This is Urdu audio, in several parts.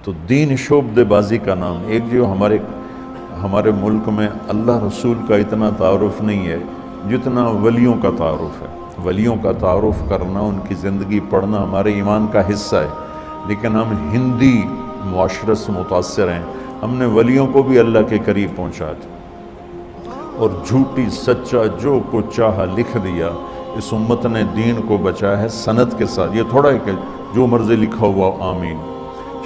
تو دین شعبہ بازی کا نام ایک جو ہمارے ملک میں اللہ رسول کا اتنا تعارف نہیں ہے جتنا ولیوں کا تعارف ہے. ولیوں کا تعارف کرنا، ان کی زندگی پڑھنا ہمارے ایمان کا حصہ ہے، لیکن ہم ہندی معاشرت سے متاثر ہیں. ہم نے ولیوں کو بھی اللہ کے قریب پہنچا دیا اور جھوٹی سچا جو کچھ چاہا لکھ دیا. اس امت نے دین کو بچایا ہے سند کے ساتھ. یہ تھوڑا ہے کہ جو مرضی لکھا ہوا آمین.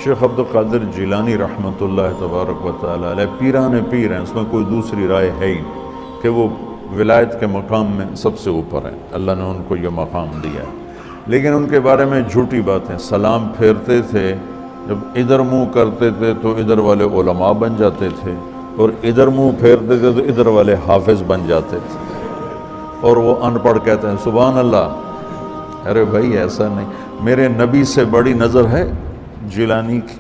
شیخ عبد القادر جیلانی رحمۃ اللہ تبارک و تعالیٰ علیہ پیران پیر ہیں، اس میں کوئی دوسری رائے ہے ہی نہیں کہ وہ ولایت کے مقام میں سب سے اوپر ہیں. اللہ نے ان کو یہ مقام دیا ہے. لیکن ان کے بارے میں جھوٹی باتیں. سلام پھیرتے تھے، جب ادھر منہ کرتے تھے تو ادھر والے علماء بن جاتے تھے، اور ادھر منہ پھیرتے تھے تو ادھر والے حافظ بن جاتے تھے، اور وہ ان پڑھ کہتے ہیں سبحان اللہ. ارے بھائی ایسا نہیں. میرے نبی سے بڑی نظر ہے جیلانی کی.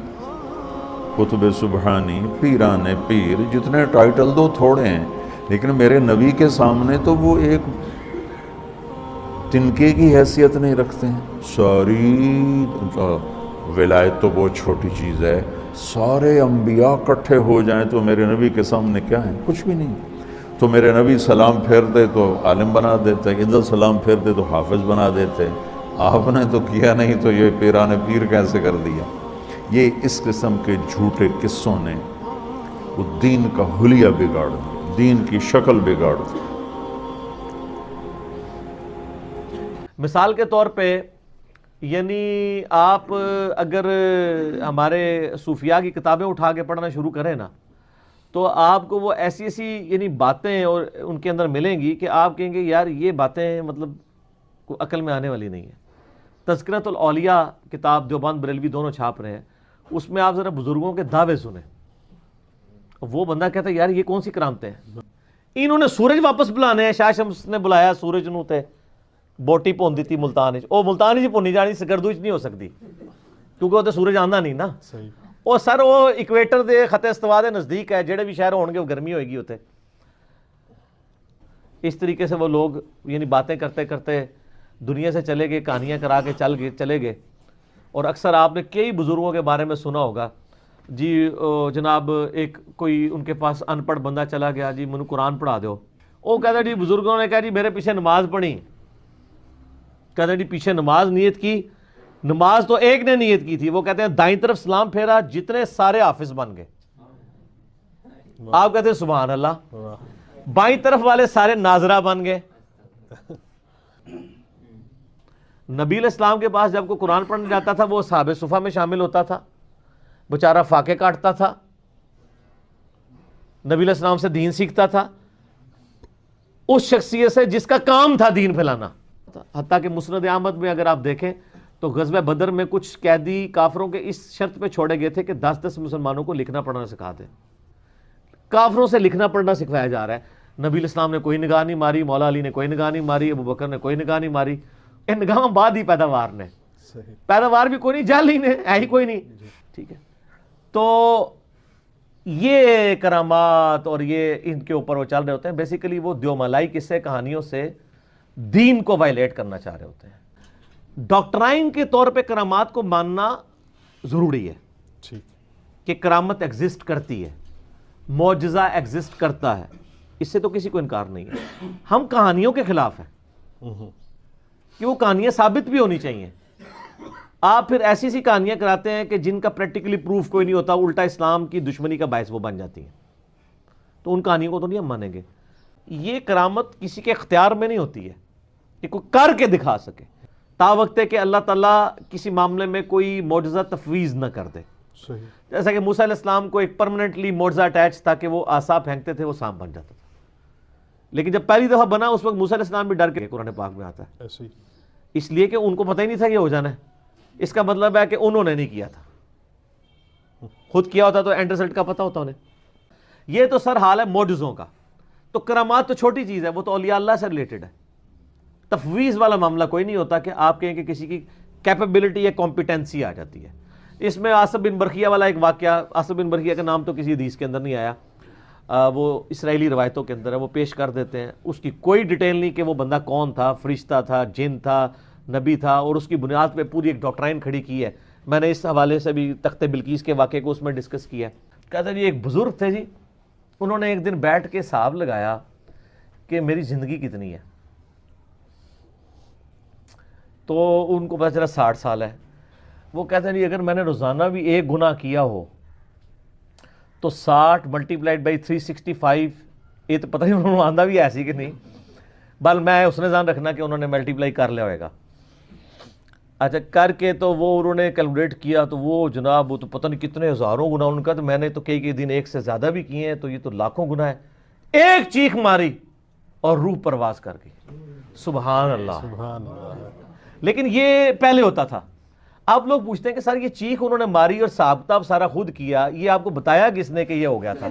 قطب سبحانی، پیران پیر، جتنے ٹائٹل دو تھوڑے ہیں، لیکن میرے نبی کے سامنے تو وہ ایک تنکے کی حیثیت نہیں رکھتے ہیں. ساری ولایت تو بہت چھوٹی چیز ہے. سارے انبیاء اکٹھے ہو جائیں تو میرے نبی کے سامنے کیا ہے؟ کچھ بھی نہیں. تو میرے نبی سلام پھیرتے تو عالم بنا دیتے، ادھر سلام پھیرتے تو حافظ بنا دیتے. آپ نے تو کیا نہیں تو یہ پیران پیر کیسے کر دیا؟ یہ اس قسم کے جھوٹے قصوں نے وہ دین کا حلیہ بگاڑ دیا، دین کی شکل بگاڑ دی. مثال کے طور پہ یعنی آپ اگر ہمارے صوفیاء کی کتابیں اٹھا کے پڑھنا شروع کریں نا، تو آپ کو وہ ایسی ایسی یعنی باتیں اور ان کے اندر ملیں گی کہ آپ کہیں گے یار یہ باتیں مطلب کوئی عقل میں آنے والی نہیں ہے. تذکرۃ الاولیاء کتاب دیوبند بریلوی دونوں چھاپ رہے ہیں، اس میں آپ ذرا بزرگوں کے دعوے سنیں. وہ بندہ کہتا ہے یار یہ کون سی کرامتیں ہیں؟ انہوں نے سورج واپس بلانے ہیں. شاہ شمس نے بلایا سورج نو تے بوٹی پون دیتی ملتان او ملتان جی پونی جانی سگردوچ نہیں ہو سکتی کیونکہ وہ تو سورج آندا نہیں نا. او سر وہ ایکویٹر دے خط استوا دے نزدیک ہے، جڑے بھی شہر ہون گے وہ گرمی ہوئے گی ہوتے. اس طریقے سے وہ لوگ یعنی باتیں کرتے کرتے دنیا سے چلے گئے، کہانیاں کرا کے چلے گئے. اور اکثر آپ نے کئی بزرگوں کے بارے میں سنا ہوگا جی جناب ایک کوئی ان کے پاس ان پڑھ بندہ چلا گیا، جی منو قرآن پڑھا دو. وہ کہتا ہے جی بزرگوں نے کہا جی میرے پیچھے نماز پڑھی. کہتے ہیں جی پیچھے نماز نیت کی. نماز تو ایک نے نیت کی تھی، وہ کہتے ہیں دائیں طرف سلام پھیرا، جتنے سارے حافظ بن گئے. آپ کہتے ہیں سبحان اللہ. بائیں طرف والے سارے ناظرہ بن گئے. نبی علیہ السلام کے پاس جب کوئی قرآن پڑھنے جاتا تھا وہ اصحاب صفہ میں شامل ہوتا تھا، بیچارہ فاقے کاٹتا تھا، نبی علیہ السلام سے دین سیکھتا تھا، اس شخصیت سے جس کا کام تھا دین پھیلانا. حتیٰ کہ مسند احمد میں اگر آپ دیکھیں تو غزوہ بدر میں کچھ قیدی کافروں کے اس شرط پہ چھوڑے گئے تھے کہ 10 مسلمانوں کو لکھنا پڑھنا سکھا دیں. کافروں سے لکھنا پڑھنا سکھوایا جا رہا ہے. نبی علیہ السلام نے کوئی نگاہ نہیں ماری، مولا علی نے کوئی نگاہ نہیں ماری، ابو بکر نے کوئی نگاہ نہیں ماری. ان نگاہ بعد ہی پیداوار نے، پیداوار بھی کوئی نہیں، جال ہی نے ہے ہی کوئی نہیں. ٹھیک ہے، تو یہ کرامات اور یہ ان کے اوپر وہ چل رہے ہوتے ہیں. بیسیکلی وہ دیومالائی قصے کہانیوں سے دین کو وائلیٹ کرنا چاہ رہے ہوتے ہیں. ڈاکٹرائن کے طور پہ کرامات کو ماننا ضروری ہے کہ کرامت ایگزسٹ کرتی ہے، معجزہ ایگزسٹ کرتا ہے، اس سے تو کسی کو انکار نہیں ہے. ہم کہانیوں کے خلاف ہیں کہ وہ کہانیاں ثابت بھی ہونی چاہیے. آپ پھر ایسی سی کہانیاں کراتے ہیں کہ جن کا پریکٹیکلی پروف کوئی نہیں ہوتا، الٹا اسلام کی دشمنی کا باعث وہ بن جاتی ہیں، تو ان کہانیوں کو تو نہیں ہم مانیں گے. یہ کرامت کسی کے اختیار میں نہیں ہوتی ہے کہ کوئی کر کے دکھا سکے، تا وقت ہے کہ اللہ تعالیٰ کسی معاملے میں کوئی معجزہ تفویض نہ کر دے. جیسا کہ موسیٰ علیہ السلام کو ایک پرماننٹلی معجزہ اٹیچ تھا کہ وہ عصا پھینکتے تھے وہ سانپ بن جاتا تھا، لیکن جب پہلی دفعہ بنا اس وقت موسیٰ علیہ السلام بھی ڈر کے، قرآن پاک میں آتا ہے، اس لیے کہ ان کو پتہ ہی نہیں تھا یہ ہو جانا ہے. اس کا مطلب ہے کہ انہوں نے نہیں کیا تھا، خود کیا ہوتا تو اینڈ رزلٹ کا پتہ ہوتا انہیں. یہ تو سر حال ہے معجزوں کا. تو کرامات تو چھوٹی چیز ہے، وہ تو اولیاء اللہ سے ریلیٹڈ ہے. تفویض والا معاملہ کوئی نہیں ہوتا کہ آپ کہیں کہ کسی کی کیپیبلٹی یا کمپیٹنسی آ جاتی ہے. اس میں آصف بن برخیہ والا ایک واقعہ، آصف بن برخیہ کا نام تو کسی حدیث کے اندر نہیں آیا، وہ اسرائیلی روایتوں کے اندر ہے، وہ پیش کر دیتے ہیں. اس کی کوئی ڈیٹیل نہیں کہ وہ بندہ کون تھا، فرشتہ تھا، جن تھا، نبی تھا، اور اس کی بنیاد پہ پوری ایک ڈاکٹرائن کھڑی کی ہے میں نے اس حوالے سے بھی تخت بلقیس کے واقعے کو اس میں ڈسکس کیا. کہتے ہیں جی ایک بزرگ تھے جی, انہوں نے ایک دن بیٹھ کے حساب لگایا کہ میری زندگی کتنی ہے. تو ان کو پتہ چلا 60 سال ہے. وہ کہتے ہیں جی اگر میں نے روزانہ بھی ایک گناہ کیا ہو تو 60 ملٹیپلائڈ بائی 365, یہ تو پتہ نہیں انہوں نے آندہ بھی ایسی کہ نہیں, بل میں اس نے ذہن رکھنا کہ انہوں نے ملٹیپلائی کر لیا ہوئے گا. اچھا کر کے تو وہ انہوں نے کیلکولیٹ کیا تو وہ جناب وہ تو پتہ نہیں کتنے ہزاروں گنا ان کا, تو میں نے تو کئی دن ایک سے زیادہ بھی کیے ہیں, تو یہ تو لاکھوں گنا ہے. ایک چیخ ماری اور روح پرواز کر گئی. سبحان اللہ. لیکن یہ پہلے ہوتا تھا. اب لوگ پوچھتے ہیں کہ سر یہ چیخ انہوں نے ماری اور حساب کتاب سارا خود کیا, یہ آپ کو بتایا کس نے کہ یہ ہو گیا تھا؟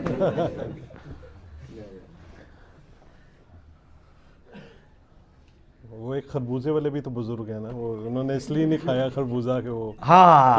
وہ ایک خربوزے والے بھی تو بزرگ ہیں نا, وہ انہوں نے اس لیے نہیں کھایا خربوزہ کہ وہ ہاں